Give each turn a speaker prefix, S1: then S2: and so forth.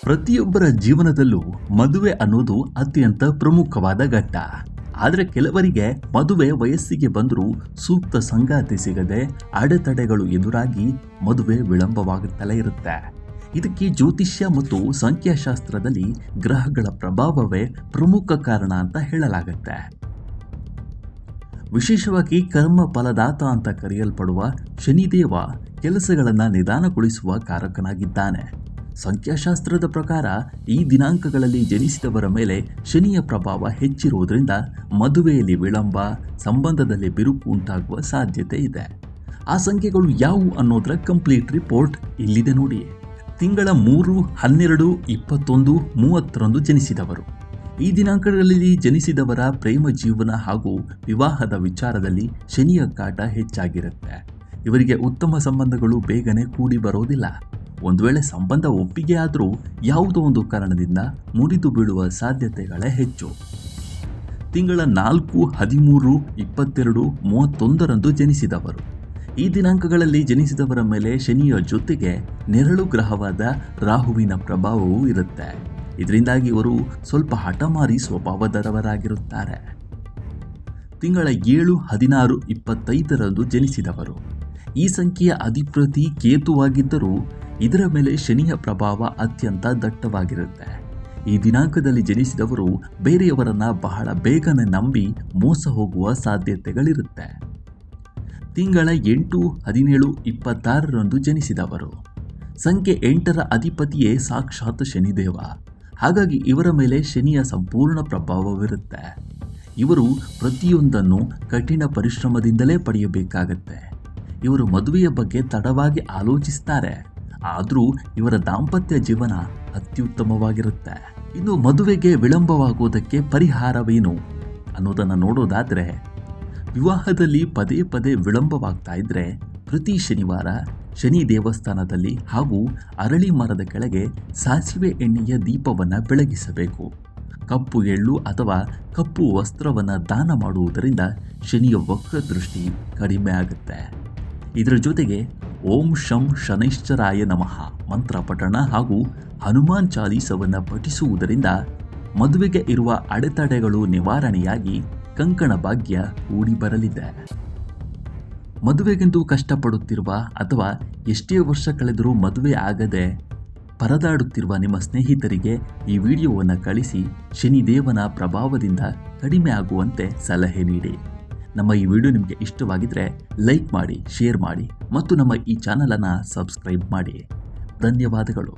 S1: ಪ್ರತಿಯೊಬ್ಬರ ಜೀವನದಲ್ಲೂ ಮದುವೆ ಅನ್ನೋದು ಅತ್ಯಂತ ಪ್ರಮುಖವಾದ ಘಟ್ಟ. ಆದರೆ ಕೆಲವರಿಗೆ ಮದುವೆ ವಯಸ್ಸಿಗೆ ಬಂದರೂ ಸೂಕ್ತ ಸಂಗಾತಿ ಸಿಗದೆ ಅಡೆತಡೆಗಳು ಎದುರಾಗಿ ಮದುವೆ ವಿಳಂಬವಾಗುತ್ತಲೇ ಇರುತ್ತೆ. ಇದಕ್ಕೆ ಜ್ಯೋತಿಷ್ಯ ಮತ್ತು ಸಂಖ್ಯಾಶಾಸ್ತ್ರದಲ್ಲಿ ಗ್ರಹಗಳ ಪ್ರಭಾವವೇ ಪ್ರಮುಖ ಕಾರಣ ಅಂತ ಹೇಳಲಾಗುತ್ತೆ. ವಿಶೇಷವಾಗಿ ಕರ್ಮ ಫಲದಾತ ಅಂತ ಕರೆಯಲ್ಪಡುವ ಶನಿದೇವ ಕೆಲಸಗಳನ್ನು ನಿಧಾನಗೊಳಿಸುವ ಕಾರಕನಾಗಿದ್ದಾನೆ. ಸಂಖ್ಯಾಶಾಸ್ತ್ರದ ಪ್ರಕಾರ ಈ ದಿನಾಂಕಗಳಲ್ಲಿ ಜನಿಸಿದವರ ಮೇಲೆ ಶನಿಯ ಪ್ರಭಾವ ಹೆಚ್ಚಿರುವುದರಿಂದ ಮದುವೆಯಲ್ಲಿ ವಿಳಂಬ, ಸಂಬಂಧದಲ್ಲಿ ಬಿರುಕು ಉಂಟಾಗುವ ಸಾಧ್ಯತೆ ಇದೆ. ಆ ಸಂಖ್ಯೆಗಳು ಯಾವುವು ಅನ್ನೋದರ ಕಂಪ್ಲೀಟ್ ರಿಪೋರ್ಟ್ ಇಲ್ಲಿದೆ ನೋಡಿ. ತಿಂಗಳ 3, 12, 21, 30ರಂದು ಜನಿಸಿದವರು. ಈ ದಿನಾಂಕಗಳಲ್ಲಿ ಜನಿಸಿದವರ ಪ್ರೇಮ ಜೀವನ ಹಾಗೂ ವಿವಾಹದ ವಿಚಾರದಲ್ಲಿ ಶನಿಯ ಕಾಟ ಹೆಚ್ಚಾಗಿರುತ್ತೆ. ಇವರಿಗೆ ಉತ್ತಮ ಸಂಬಂಧಗಳು ಬೇಗನೆ ಕೂಡಿ ಬರೋದಿಲ್ಲ. ಒಂದು ವೇಳೆ ಸಂಬಂಧ ಒಪ್ಪಿಗೆ ಆದರೂ ಯಾವುದೋ ಒಂದು ಕಾರಣದಿಂದ ಮುರಿದು ಬೀಳುವ ಸಾಧ್ಯತೆಗಳೇ ಹೆಚ್ಚು. ತಿಂಗಳ 4, 13, 22, 31ರಂದು ಜನಿಸಿದವರು. ಈ ದಿನಾಂಕಗಳಲ್ಲಿ ಜನಿಸಿದವರ ಮೇಲೆ ಶನಿಯ ಜೊತೆಗೆ ನೆರಳು ಗ್ರಹವಾದ ರಾಹುವಿನ ಪ್ರಭಾವವೂ ಇರುತ್ತೆ. ಇದರಿಂದಾಗಿ ಇವರು ಸ್ವಲ್ಪ ಹಠಮಾರಿ ಸ್ವಭಾವದವರಾಗಿರುತ್ತಾರೆ. ತಿಂಗಳ 7, 16, 25ರಂದು ಜನಿಸಿದವರು. ಈ ಸಂಖ್ಯೆಯ ಅಧಿಪತಿ ಕೇತುವಾಗಿದ್ದರೂ ಇದರ ಮೇಲೆ ಶನಿಯ ಪ್ರಭಾವ ಅತ್ಯಂತ ದಟ್ಟವಾಗಿರುತ್ತೆ. ಈ ದಿನಾಂಕದಲ್ಲಿ ಜನಿಸಿದವರು ಬೇರೆಯವರನ್ನ ಬಹಳ ಬೇಗನೆ ನಂಬಿ ಮೋಸ ಹೋಗುವ ಸಾಧ್ಯತೆಗಳಿರುತ್ತೆ. ತಿಂಗಳ 8, 17, 26ರಂದು ಜನಿಸಿದವರು. ಸಂಖ್ಯೆ 8ರ ಅಧಿಪತಿಯೇ ಸಾಕ್ಷಾತ್ ಶನಿದೇವ. ಹಾಗಾಗಿ ಇವರ ಮೇಲೆ ಶನಿಯ ಸಂಪೂರ್ಣ ಪ್ರಭಾವವಿರುತ್ತೆ. ಇವರು ಪ್ರತಿಯೊಂದನ್ನು ಕಠಿಣ ಪರಿಶ್ರಮದಿಂದಲೇ ಪಡೆಯಬೇಕಾಗತ್ತೆ. ಇವರು ಮದುವೆಯ ಬಗ್ಗೆ ತಡವಾಗಿ ಆಲೋಚಿಸ್ತಾರೆ. ಆದರೂ ಇವರ ದಾಂಪತ್ಯ ಜೀವನ ಅತ್ಯುತ್ತಮವಾಗಿರುತ್ತೆ. ಇನ್ನು ಮದುವೆಗೆ ವಿಳಂಬವಾಗುವುದಕ್ಕೆ ಪರಿಹಾರವೇನು ಅನ್ನೋದನ್ನು ನೋಡೋದಾದರೆ, ವಿವಾಹದಲ್ಲಿ ಪದೇ ಪದೇ ವಿಳಂಬವಾಗ್ತಾ ಇದ್ರೆ ಪ್ರತಿ ಶನಿವಾರ ಶನಿ ದೇವಸ್ಥಾನದಲ್ಲಿ ಹಾಗೂ ಅರಳಿ ಮರದ ಕೆಳಗೆ ಸಾಸಿವೆ ಎಣ್ಣೆಯ ದೀಪವನ್ನು ಬೆಳಗಿಸಬೇಕು. ಕಪ್ಪು ಎಳ್ಳು ಅಥವಾ ಕಪ್ಪು ವಸ್ತ್ರವನ್ನು ದಾನ ಮಾಡುವುದರಿಂದ ಶನಿಯ ವಕ್ರದೃಷ್ಟಿ ಕಡಿಮೆ ಆಗುತ್ತೆ. ಇದರ ಜೊತೆಗೆ ಓಂ ಶಂ ಶನೈಶ್ಚರಾಯ ನಮಃ ಮಂತ್ರ ಪಠಣ ಹಾಗೂ ಹನುಮಾನ್ ಚಾಲೀಸವನ್ನು ಪಠಿಸುವುದರಿಂದ ಮದುವೆಗೆ ಇರುವ ಅಡೆತಡೆಗಳು ನಿವಾರಣೆಯಾಗಿ ಕಂಕಣ ಭಾಗ್ಯ ಕೂಡಿ ಬರಲಿದೆ. ಮದುವೆಗೆಂದು ಕಷ್ಟಪಡುತ್ತಿರುವ ಅಥವಾ ಎಷ್ಟೇ ವರ್ಷ ಕಳೆದರೂ ಮದುವೆ ಆಗದೆ ಪರದಾಡುತ್ತಿರುವ ನಿಮ್ಮ ಸ್ನೇಹಿತರಿಗೆ ಈ ವಿಡಿಯೋವನ್ನು ಕಳಿಸಿ ಶನಿದೇವನ ಪ್ರಭಾವದಿಂದ ಕಡಿಮೆ ಆಗುವಂತೆ ಸಲಹೆ ನೀಡಿ. ನಮ್ಮ ಈ ವಿಡಿಯೋ ನಿಮಗೆ ಇಷ್ಟವಾಗಿದ್ದರೆ ಲೈಕ್ ಮಾಡಿ, ಶೇರ್ ಮಾಡಿ ಮತ್ತು ನಮ್ಮ ಈ ಚಾನಲನ್ನು ಸಬ್ಸ್ಕ್ರೈಬ್ ಮಾಡಿ. ಧನ್ಯವಾದಗಳು.